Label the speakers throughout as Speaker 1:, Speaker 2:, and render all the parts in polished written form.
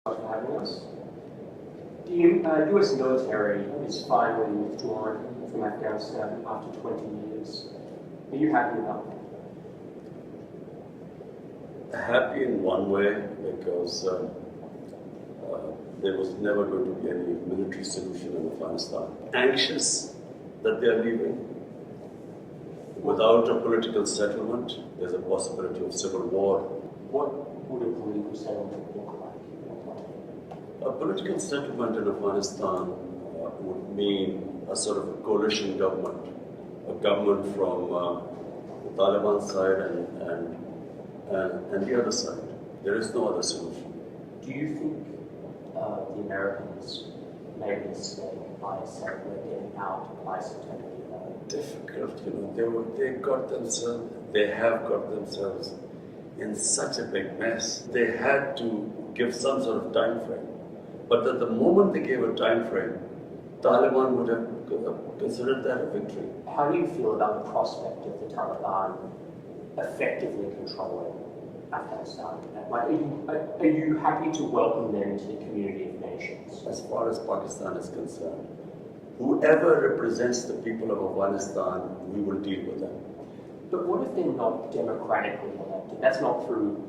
Speaker 1: Thanks for having us. The US military is finally withdrawn from Afghanistan after 20 years. Are you happy about that?
Speaker 2: Happy in one way because there was never going to be any military solution in Afghanistan. Anxious that they are leaving. Without a political settlement, there's a possibility of civil war.
Speaker 1: What would a political settlement look like?
Speaker 2: A political settlement in Afghanistan would mean a sort of a coalition government, a government from the Taliban side and the other side. There is no other solution.
Speaker 1: Do you think the Americans made a mistake by saying we're getting out by September 11th?
Speaker 2: Difficult, they have got themselves in such a big mess. They had to give some sort of time frame. But at the moment they gave a time frame, Taliban would have considered that a victory.
Speaker 1: How do you feel about the prospect of the Taliban effectively controlling Afghanistan? Like, are you happy to welcome them into the community of nations?
Speaker 2: As far as Pakistan is concerned, whoever represents the people of Afghanistan, we will deal with them.
Speaker 1: But what if they're not democratically elected? That's not through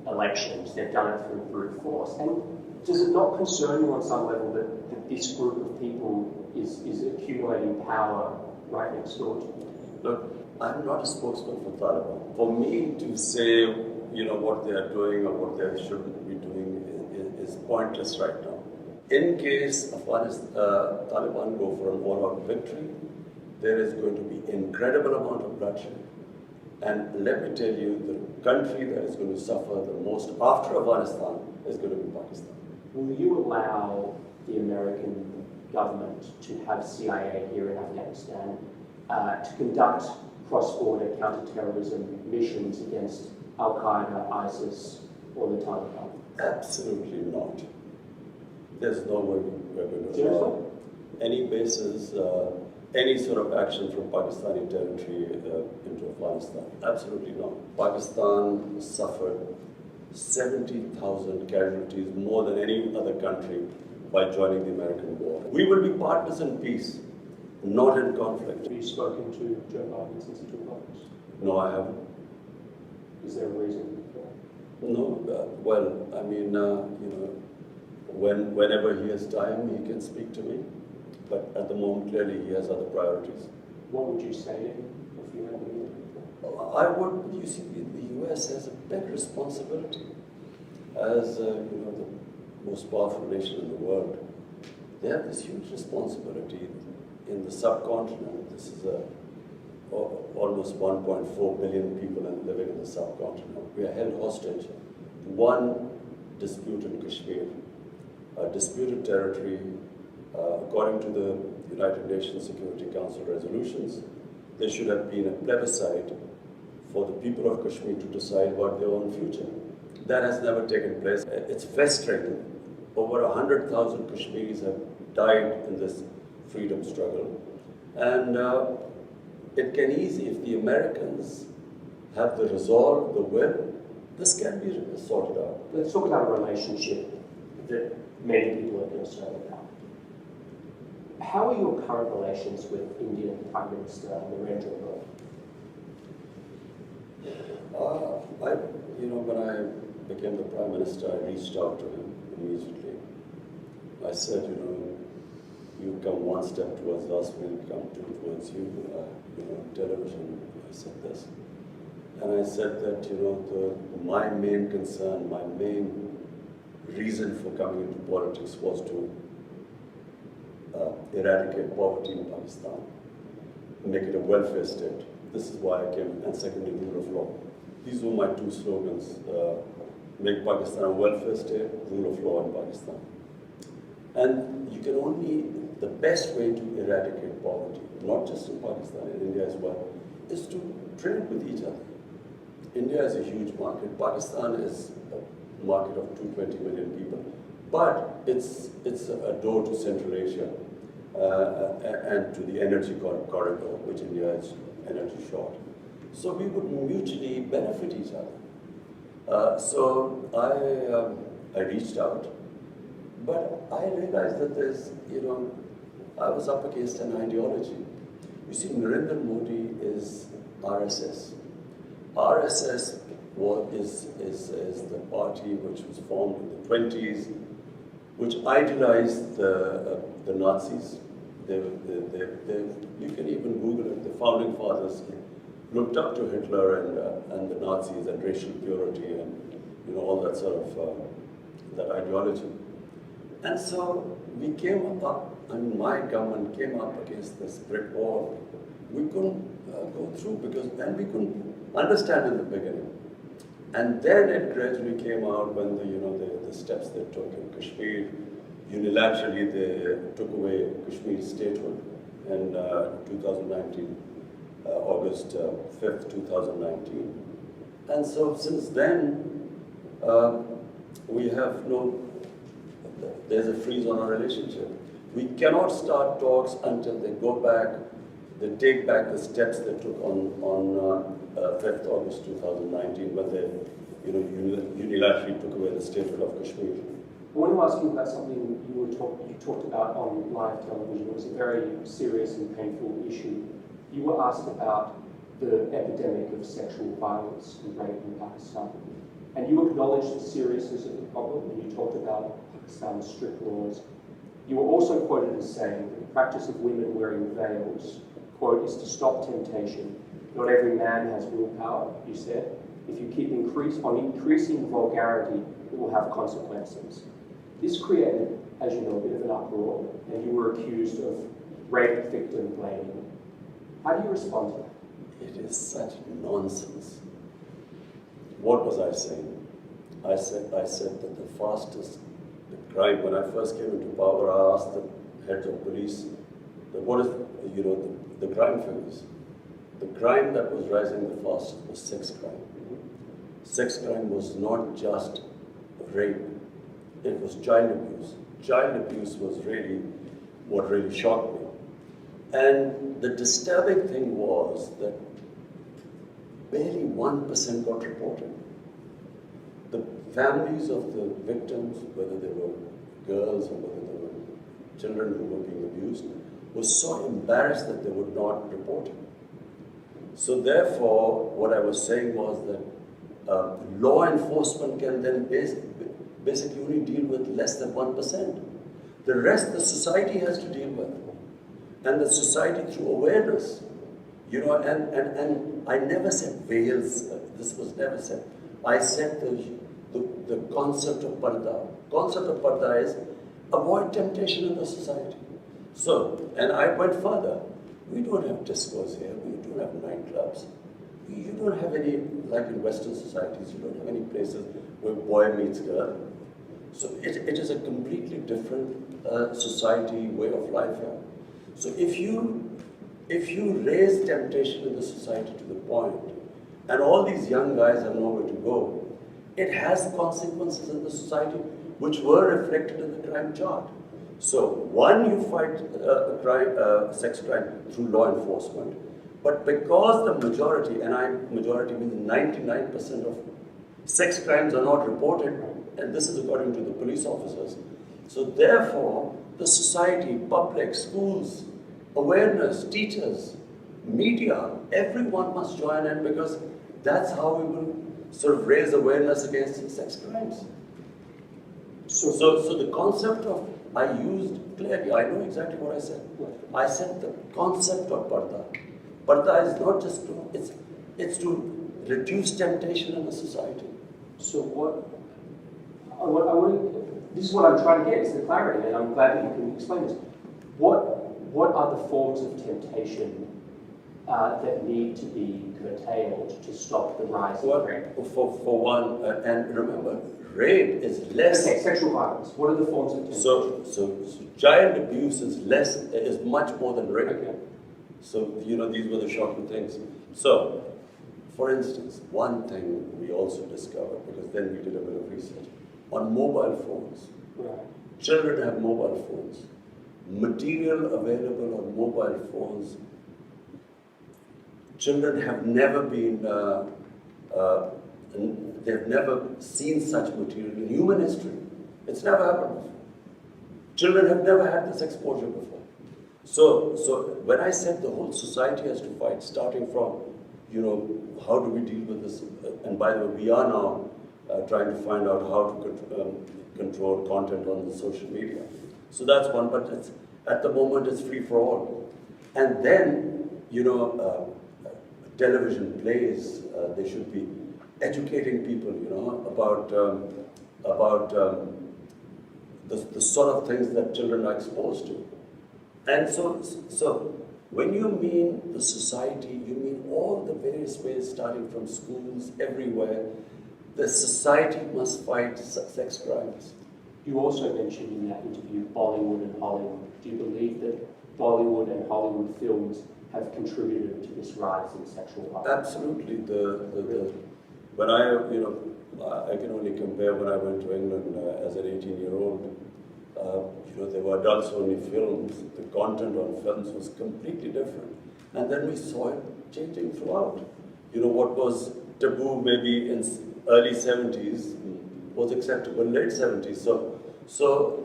Speaker 1: elections, they've done it through brute force. And does it not concern you on some level that this group of people is accumulating power right next door to you?
Speaker 2: Look, I'm not a spokesman for Taliban. For me to say, what they are doing or what they shouldn't be doing is pointless right now. In case Taliban go for an all-out victory, there is going to be incredible amount of bloodshed. And let me tell you, the country that is going to suffer the most after Afghanistan is going to be Pakistan.
Speaker 1: Will you allow the American government to have CIA here in Afghanistan to conduct cross-border counter-terrorism missions against Al-Qaeda, ISIS, or the Taliban?
Speaker 2: Absolutely not. There's no way we're going to allow any bases, any sort of action from Pakistani territory into Afghanistan. Absolutely not. Pakistan suffered 70,000 casualties, more than any other country, by joining the American war. We will be partners in peace, not in conflict.
Speaker 1: Have you spoken to Joe Biden since he took office?
Speaker 2: No, I haven't.
Speaker 1: Is there a reason for that?
Speaker 2: No, whenever he has time, he can speak to me. But at the moment, clearly, he has other priorities.
Speaker 1: What would you say to him if you had the meeting?
Speaker 2: You see, the US has a big responsibility as the most powerful nation in the world. They have this huge responsibility in the subcontinent. This is almost 1.4 billion people living in the subcontinent. We are held hostage. One dispute in Kashmir, a disputed territory, according to the United Nations Security Council resolutions, there should have been a plebiscite for the people of Kashmir to decide about their own future. That has never taken place. It's frustrating. Over 100,000 Kashmiris have died in this freedom struggle. And it can easily, if the Americans have the resolve, the will, this can be sorted out.
Speaker 1: Let's talk about a relationship that many people are concerned about. How are your current relations with Indian Prime Minister Narendra Modi?
Speaker 2: When I became the Prime Minister, I reached out to him immediately. I said, you come one step towards us, we'll come two towards you. Television, I said this. And I said that, my main concern, my main reason for coming into politics was to eradicate poverty in Pakistan, make it a welfare state. This is why I came, and secondly, rule of law. These were my two slogans, make Pakistan a welfare state, rule of law in Pakistan. And the best way to eradicate poverty, not just in Pakistan, in India as well, is to trade with each other. India is a huge market. Pakistan is a market of 220 million people. But it's a door to Central Asia and to the energy corridor, which India is energy short. So we would mutually benefit each other. So I reached out But I realized that I was up against an ideology. You see, Narendra Modi is RSS. RSS is the party which was formed in the 20s, which idealized the Nazis. You can even Google it. The founding fathers looked up to Hitler and the Nazis and racial purity and all that sort of that ideology. And so we came up, and my government came up against this brick wall. We couldn't go through and we couldn't understand in the beginning. And then it gradually came out when the steps they took in Kashmir. Unilaterally, they took away Kashmir's statehood in 2019, August 5th, 2019. And so since then, we have there's a freeze on our relationship. We cannot start talks until they go back, they take back the steps they took on 5th August 2019 when they unilaterally took away the statehood of Kashmir.
Speaker 1: I want to ask you about something you talked about on live television. It was a very serious and painful issue. You were asked about the epidemic of sexual violence and rape in Pakistan. And you acknowledged the seriousness of the problem, and you talked about Pakistan's strict laws. You were also quoted as saying that the practice of women wearing veils, quote, is to stop temptation. Not every man has willpower, you said. If you keep increasing vulgarity, it will have consequences. This created, as you know, a bit of an uproar, and you were accused of rape victim blaming. How do you respond to that?
Speaker 2: It is such nonsense. What was I saying? I said that the fastest crime, when I first came into power, I asked the heads of police, what is, the crime figures. The crime that was rising the fastest was sex crime. Sex crime was not just rape, it was child abuse. Child abuse was really what really shocked me. And the disturbing thing was that barely 1% got reported. The families of the victims, whether they were girls or whether they were children who were being abused, were so embarrassed that they would not report it. So therefore, what I was saying was that law enforcement can then basically only deal with less than 1%. The rest the society has to deal with. And the society through awareness. And I never said veils, this was never said. I said the concept of parda. Concept of parda is avoid temptation in the society. So, and I went further. We don't have discos here, we don't have nightclubs. You don't have any, like in Western societies, you don't have any places where boy meets girl. So it is a completely different society, way of life here. So if you raise temptation in the society to the point, and all these young guys have nowhere to go, it has consequences in the society which were reflected in the crime chart. So one, you fight sex crime through law enforcement, but because the majority, and majority means 99% of sex crimes are not reported, and this is according to the police officers. So therefore, the society, public, schools, awareness, teachers, media, everyone must join in because that's how we will sort of raise awareness against sex crimes. So the concept of, I used clearly, I know exactly what I said. I said the concept of parda. Parda is not just it's to reduce temptation in the society.
Speaker 1: So this is what I'm trying to get, is the clarity, and I'm glad that you can explain this. What are the forms of temptation that need to be curtailed to stop the rise of rape?
Speaker 2: For one, and remember, rape is less.
Speaker 1: Okay, sexual violence. What are the forms of temptation?
Speaker 2: So child abuse is much more than rape.
Speaker 1: Okay.
Speaker 2: So these were the shocking things. So, for instance, one thing we also discovered, because then we did a bit of research on mobile phones.
Speaker 1: Right.
Speaker 2: Children have mobile phones. Material available on mobile phones. Children have never been, they've never seen such material in human history. It's never happened. Children have never had this exposure before. So when I said the whole society has to fight, starting from, how do we deal with this? And by the way, we are now trying to find out how to control content on the social media. So that's one, but at the moment it's free for all. And then, television plays, they should be educating people, about the sort of things that children are exposed to. And so when you mean the society, you mean all the various ways, starting from schools, everywhere. The society must fight sex crimes.
Speaker 1: You also mentioned in that interview Bollywood and Hollywood. Do you believe that Bollywood and Hollywood films have contributed to this rise in sexual violence?
Speaker 2: Absolutely. When I can only compare when I went to England as an 18-year-old. There were adults-only films. The content on films was completely different. And then we saw it changing throughout. What was taboo maybe in early 70s was acceptable late 70s. So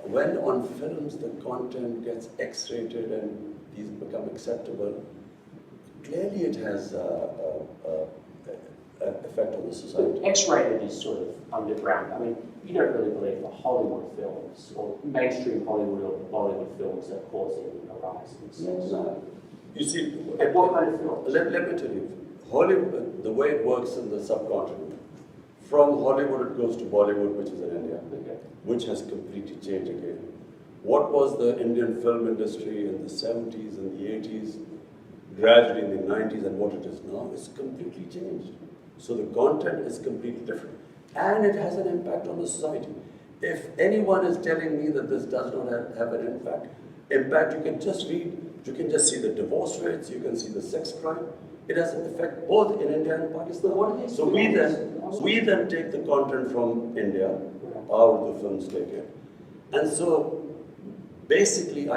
Speaker 2: when on films the content gets X-rated and these become acceptable, clearly it has an effect on the society.
Speaker 1: X-rated is sort of underground. I mean, you don't really believe the Hollywood films or mainstream Hollywood or Bollywood films are causing a rise in sex.
Speaker 2: No. You see,
Speaker 1: what kind of films?
Speaker 2: Let me tell you, Hollywood, the way it works in the subcontinent, from Hollywood it goes to Bollywood, which is in India, which has completely changed again. What was the Indian film industry in the 70s and the 80s, gradually in the 90s, and what it is now, is completely changed. So the content is completely different. And it has an impact on the society. If anyone is telling me that this does not have an impact, you can just read, you can just see the divorce rates, you can see the sex crime. It has an effect both in India and Pakistan. So we then take the content from India, out of the films take it. And so basically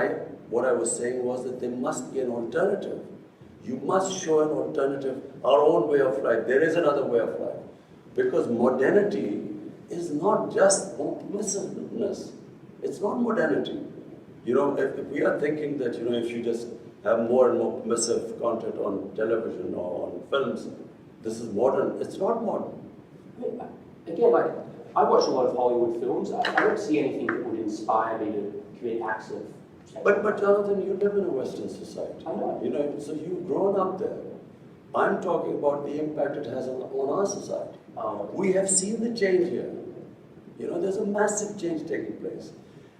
Speaker 2: what I was saying was that there must be an alternative. You must show an alternative, our own way of life. There is another way of life. Because modernity is not just permissiveness. It's not modernity. If we are thinking that, if you just have more and more permissive content on television or on films, this is modern. It's not modern.
Speaker 1: Again, I watch a lot of Hollywood films. I don't see anything that would inspire me to commit acts of sexual violence.
Speaker 2: But Jonathan, you live in a Western society.
Speaker 1: I know.
Speaker 2: So you've grown up there. I'm talking about the impact it has on our society. We have seen the change here. There's a massive change taking place.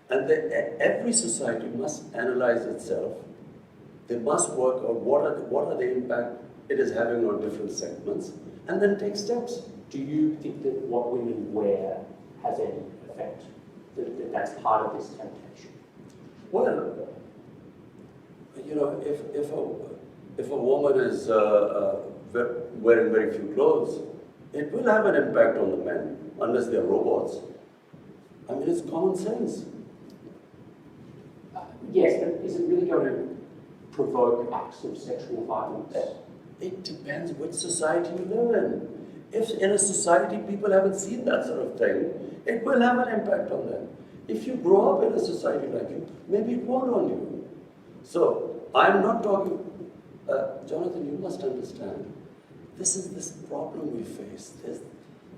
Speaker 2: And every society must analyze itself. They must work out what are the impact it is having on different segments, and then take steps.
Speaker 1: Do you think that what women wear has any effect? That that's part of this temptation?
Speaker 2: Well, if a woman is wearing very few clothes, it will have an impact on the men, unless they're robots. I mean, it's common sense.
Speaker 1: Yes, but is it really going to provoke acts of sexual violence?
Speaker 2: It depends which society you live in. If in a society people haven't seen that sort of thing, it will have an impact on them. If you grow up in a society like you, maybe it won't on you. So, I'm not talking... Jonathan, you must understand, this is this problem we face.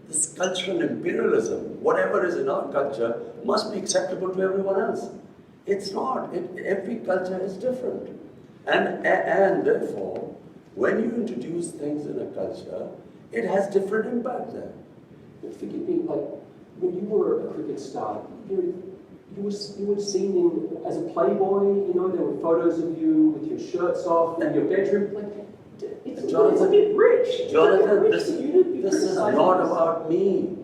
Speaker 2: This cultural imperialism, whatever is in our culture, must be acceptable to everyone else. It's not. Every culture is different. And therefore, when you introduce things in a culture, it has different impact there.
Speaker 1: But forgive me, when you were a cricket star, you were seen as a playboy. There were photos of you with your shirts off in your bedroom. It's a bit rich.
Speaker 2: Jonathan, this is not about me.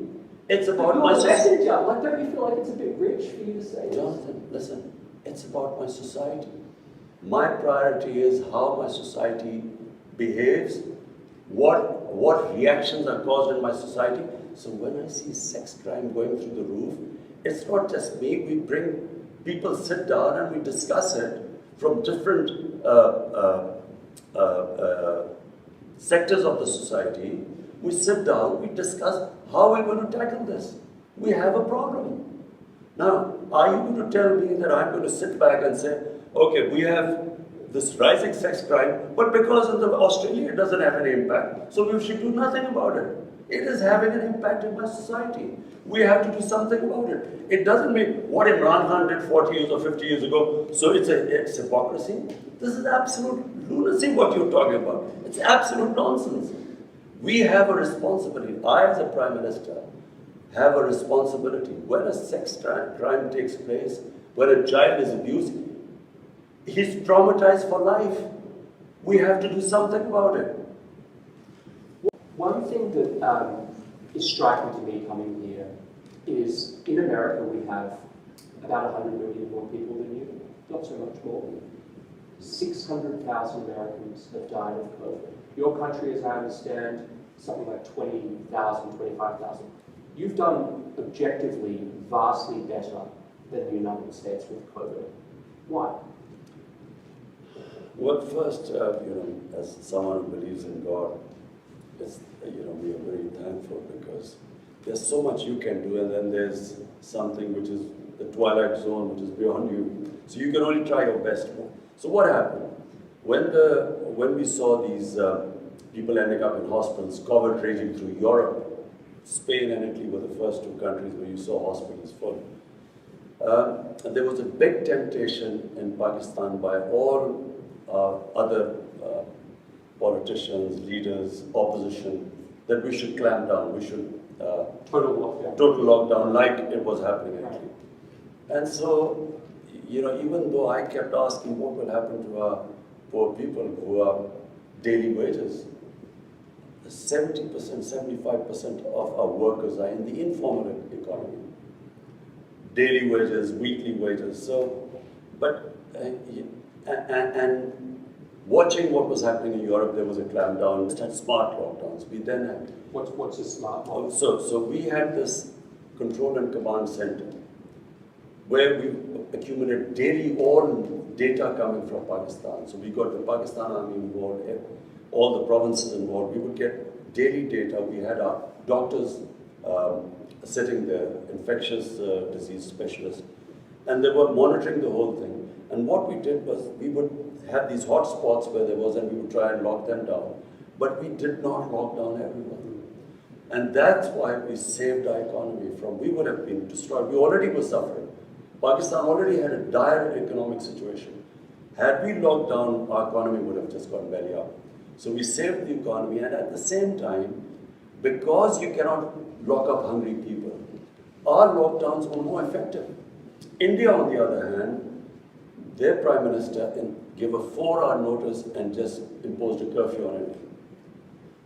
Speaker 2: It's about my society.
Speaker 1: Don't you feel like it's a bit rich for you to say this?
Speaker 2: Jonathan, listen. It's about my society. My priority is how my society behaves, what reactions are caused in my society. So when I see sex crime going through the roof, it's not just me. We bring people, sit down and we discuss it from different sectors of the society. We sit down, we discuss how we're going to tackle this. We have a problem. Now, are you going to tell me that I'm going to sit back and say, okay, we have this rising sex crime, but because of Australia, it doesn't have any impact, so we should do nothing about it. It is having an impact in my society. We have to do something about it. It doesn't mean what Imran Khan did 40 years or 50 years ago, so it's hypocrisy. This is absolute lunacy what you're talking about. It's absolute nonsense. We have a responsibility. I, as a Prime Minister, have a responsibility. When a sex crime takes place, when a child is abused, he's traumatized for life. We have to do something about it.
Speaker 1: One thing that is striking to me coming here is in America we have about 100 million more people than you, not so much more. 600,000 Americans have died of COVID. Your country, as I understand, something like 20,000, 25,000. You've done objectively vastly better than the United States with COVID. Why?
Speaker 2: Well, first, as someone who believes in God, we are very thankful because there's so much you can do, and then there's something which is the twilight zone, which is beyond you. So you can only try your best. So what happened? When we saw these people ending up in hospitals, COVID raging through Europe, Spain and Italy were the first two countries where you saw hospitals full. And there was a big temptation in Pakistan by all other politicians, leaders, opposition, that we should clamp down, we should total lockdown like it was happening in Italy. And so, even though I kept asking what will happen to our poor people who are daily wages, 70%, 75% of our workers are in the informal economy. Daily wages, weekly wages. So, but, and watching what was happening in Europe, there was a clampdown. We had smart lockdowns. We then had...
Speaker 1: What's a smart lockdown?
Speaker 2: So we had this control and command center where we accumulated daily all data coming from Pakistan. So we got the Pakistan Army involved, all the provinces involved. We would get daily data. We had our doctors sitting there, infectious disease specialists, and they were monitoring the whole thing. And what we did was we would have these hot spots where there was, and we would try and lock them down. But we did not lock down everyone. And that's why we saved our economy from, we would have been destroyed. We already were suffering. Pakistan already had a dire economic situation. Had we locked down, our economy would have just gone belly up. So we saved the economy, and at the same time, because you cannot lock up hungry people, our lockdowns were more effective. India, on the other hand, their Prime Minister gave a 4-hour notice and just imposed a curfew on it.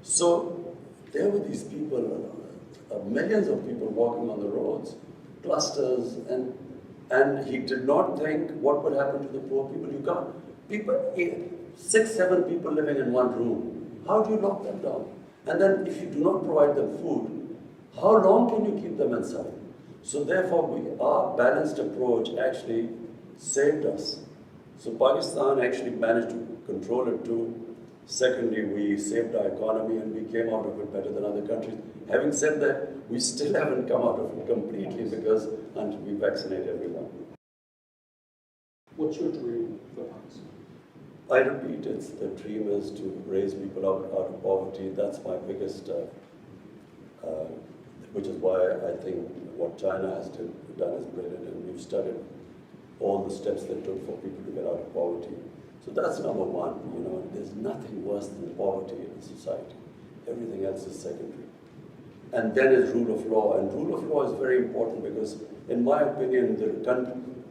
Speaker 2: So there were these people, millions of people walking on the roads, clusters, and he did not think what would happen to the poor people. You can't, people, 6, 7 people living in one room, how do you lock them down? And then if you do not provide them food, how long can you keep them inside? So therefore, our balanced approach actually saved us. So Pakistan actually managed to control it too. Secondly, we saved our economy and we came out of it better than other countries. Having said that, we still haven't come out of it completely because until we vaccinate everyone.
Speaker 1: What's your dream for Pakistan?
Speaker 2: I repeat, the dream is to raise people out of poverty. That's my biggest, which is why I think what China has done is brilliant, and we've studied all the steps they took for people to get out of poverty. So that's number one. There's nothing worse than poverty in a society. Everything else is secondary. And then is rule of law, and rule of law is very important because, in my opinion, the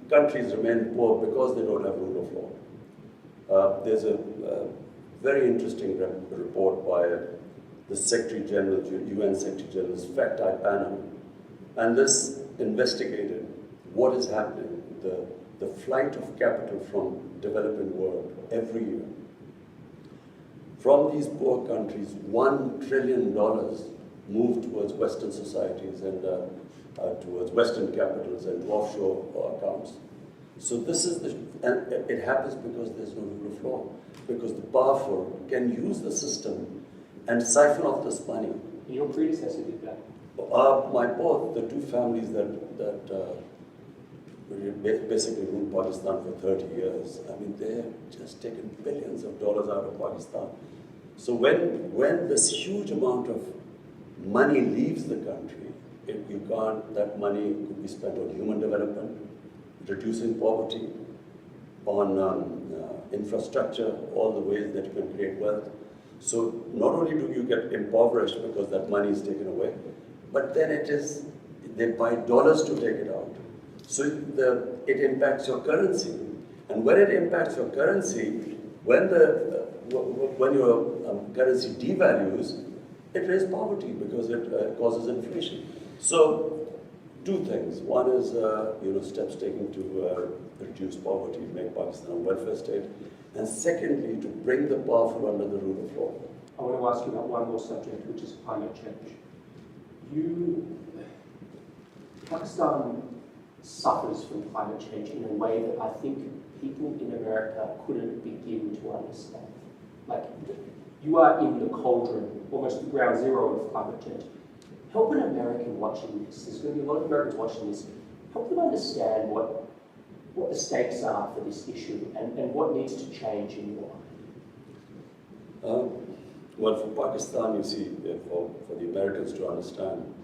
Speaker 2: countries remain poor because they don't have rule of law. There's a very interesting report by the Secretary General, UN Secretary General's fact-type panel, and this investigated what is happening, the flight of capital from developing world every year. From these poor countries, $1 trillion moved towards Western societies and towards Western capitals and to offshore accounts. So this is and it happens because there's no rule of law, because the powerful can use the system and siphon off this money.
Speaker 1: Your predecessor did that.
Speaker 2: The two families that basically ruled Pakistan for 30 years. I mean, they've just taken billions of dollars out of Pakistan. So when this huge amount of money leaves the country, that money could be spent on human development, reducing poverty, on infrastructure, all the ways that you can create wealth. So not only do you get impoverished because that money is taken away, but then they buy dollars to take it out. So it impacts your currency. And when it impacts your currency, when your currency devalues, it raises poverty because it causes inflation. So two things. One is steps taken to reduce poverty, make Pakistan a welfare state. And secondly, to bring the powerful under the rule of law.
Speaker 1: I want to ask you about one more subject, which is climate change. Pakistan suffers from climate change in a way that I think people in America couldn't begin to understand. Like, you are in the cauldron, almost the ground zero of climate change. Help an American watching this, there's going to be a lot of Americans watching this, help them understand what the stakes are for this issue and what needs to change in your mind.
Speaker 2: Well, for Pakistan, you see, for the Americans to understand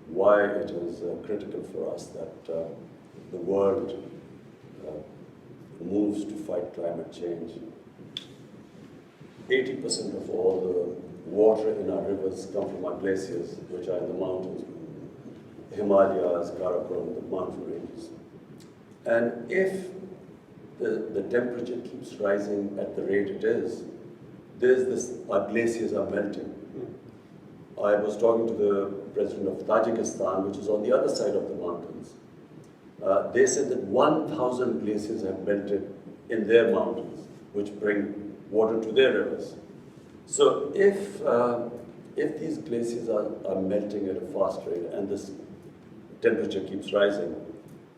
Speaker 2: why it is critical for us that the world moves to fight climate change. 80% of all the water in our rivers come from our glaciers, which are in the mountains, Himalayas, Karakoram, the mountain ranges. And if the temperature keeps rising at the rate it is, our glaciers are melting. I was talking to the president of Tajikistan, which is on the other side of the mountains. They said that 1,000 glaciers have melted in their mountains, which bring water to their rivers. So if these glaciers are melting at a fast rate and this temperature keeps rising,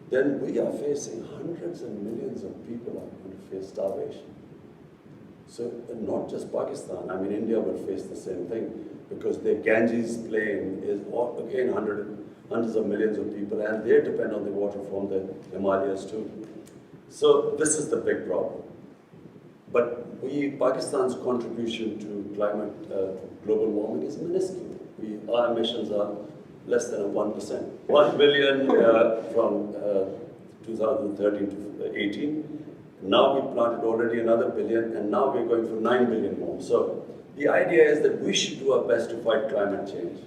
Speaker 2: then we are facing hundreds and millions of people are going to face starvation. So not just Pakistan, I mean India will face the same thing because the Ganges plain is again hundreds of millions of people and they depend on the water from the Himalayas too. So this is the big problem. But Pakistan's contribution to global warming is minuscule. Our emissions are less than 1%. 1 billion from 2013 to 18. Now we planted already another billion, and now we're going for 9 billion more. So the idea is that we should do our best to fight climate change.